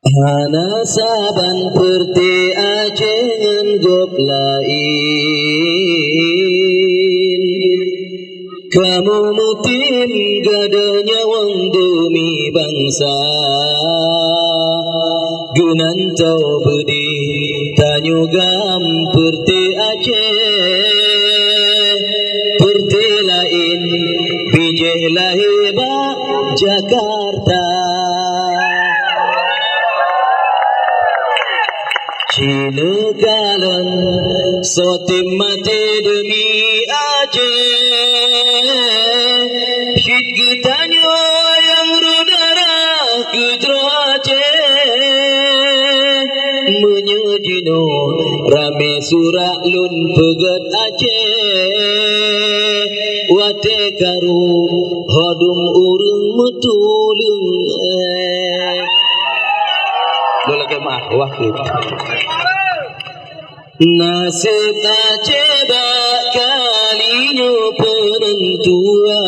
Hana saban perti ajengan gop lain kamu mutim gadanya wang demi bangsa gunan tau bedi tanyo gam perti Aceh perti lain bijih lahiba Jakarta Cilegalan sotim mati demi Aceh Syid getanyo yang rudara kejro Aceh Menyejino rame surak lun pegat Aceh Wate karu hodum urung metulung boleh ke maaf waktu nasib Aceh bakalinya penentuan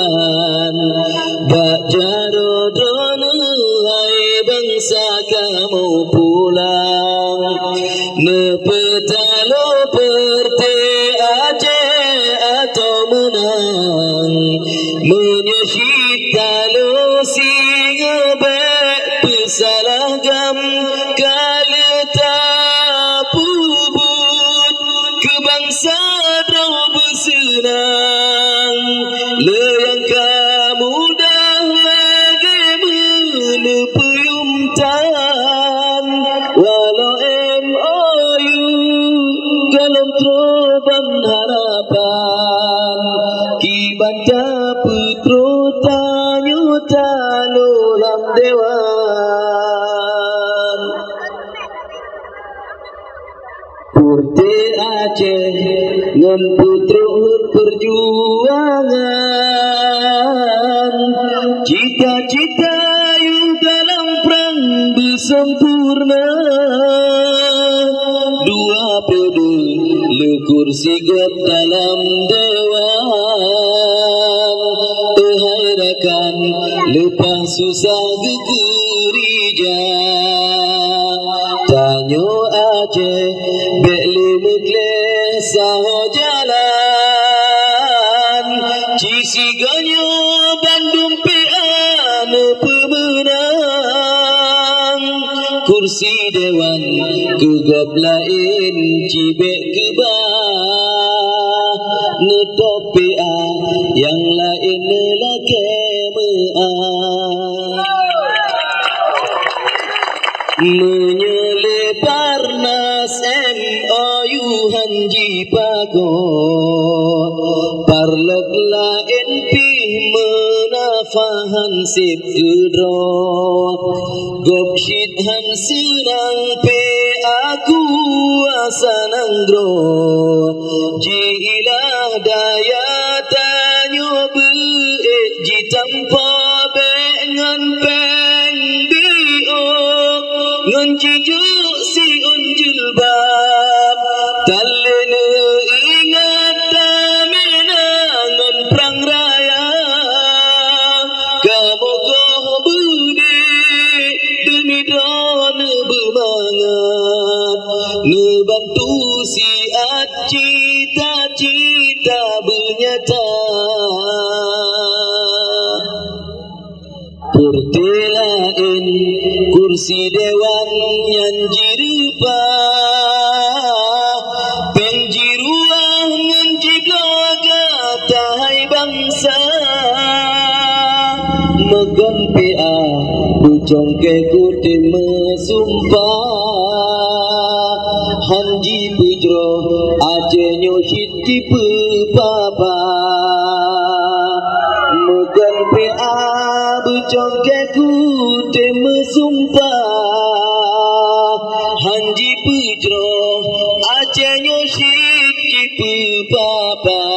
bak jarodon hai bangsa kamu pulang nepetalo perti Aceh atau menang menyesyid talo singa bek pesalagam kalita pubut kebangsa drau bersenang leyang kamu dah lagi menepuyum tan walau MOU dalam teroban harapan kibanta putro tanyo talolam dewan Purti Aceh ngan putro perjuangan cita-cita yang dalam perang bersempurna dua pede lekur sigap dalam dewan terhairakan lepas susah gegerija tanyo Aceh beli mekles saho jalan cisiganyo Bandung PA pemenang kursi dewan kegap lain cibek kebah netop PA yang lain lelaki meah menyelebar nas MOU hanji pago parlek lain pih menafahan sip gedro gopsyid han senang pe aku asanang gro jilah daya tanyo be ji tanpa bengan peng dio ngan jijuk si unjilbab talene ingat damena ngan perang raya kamu koh budi demi don bermangat ngebantu si cita-cita bernyata Purti lain kursi dewan yang jirupa penjiruah menjiblaga tahai bangsa megan PA bujong ke kuti mesumpah hanji pujro Aceh nyosyid kipe papa megan PA bujong ke kuti mesumpah hanji pujro Aceh nyosyid kipe papa